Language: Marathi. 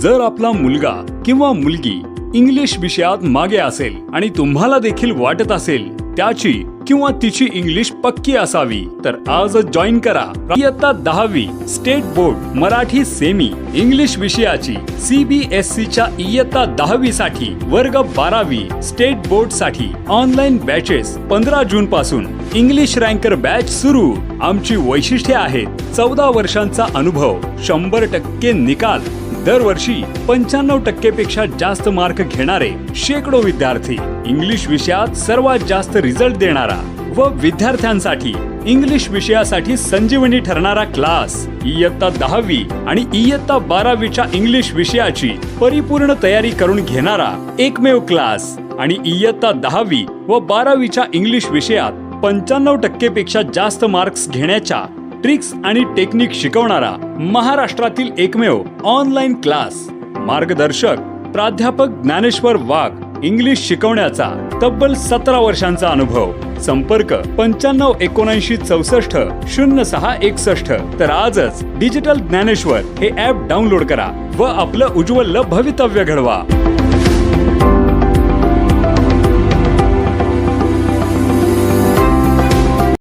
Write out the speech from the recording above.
जर आपला मुलगा किंवा मुलगी इंग्लिश विषयात मागे असेल आणि तुम्हाला देखील वाटत असेल त्याची किंवा तिची इंग्लिश पक्की असावी, तर आजच जॉईन करा इयत्ता 10वी state board Marathi semi English विषयाची CBSE च्या इयत्ता 10वी साठी वर्ग 12वी स्टेट बोर्ड साठी ऑनलाईन बॅचेस 15 जून पासून इंग्लिश रँकर बॅच सुरू। आमची वैशिष्ट्ये आहेत 14 वर्षांचा अनुभव, 100% निकाल, दरवर्षी 95% पेक्षा जास्त मार्क घेणारे शेकडो विद्यार्थी, इंग्लिश विषयात सर्वात जास्त रिझल्ट देणारा व विद्यार्थ्यांसाठी इंग्लिश विषयासाठी संजीवनी ठरणारा क्लास, इयत्ता 10वी आणि इयत्ता 12वीच्या इंग्लिश विषयाची परिपूर्ण तयारी करून घेणारा एकमेव क्लास आणि इयत्ता 10वी व 12वीच्या इंग्लिश विषयात 95% पेक्षा जास्त मार्क्स घेण्याच्या ट्रिक्स आणि टेक्निक शिकवणारा महाराष्ट्रातील एकमेव ऑनलाईन क्लास। मार्गदर्शक प्राध्यापक ज्ञानेश्वर वाघ, इंग्लिश शिकवण्याचा तब्बल 17 वर्षांचा अनुभव। संपर्क 95 79 64 06 61। तर आजच डिजिटल ज्ञानेश्वर हे ॲप डाउनलोड करा व आपलं उज्ज्वल भवितव्य घडवा।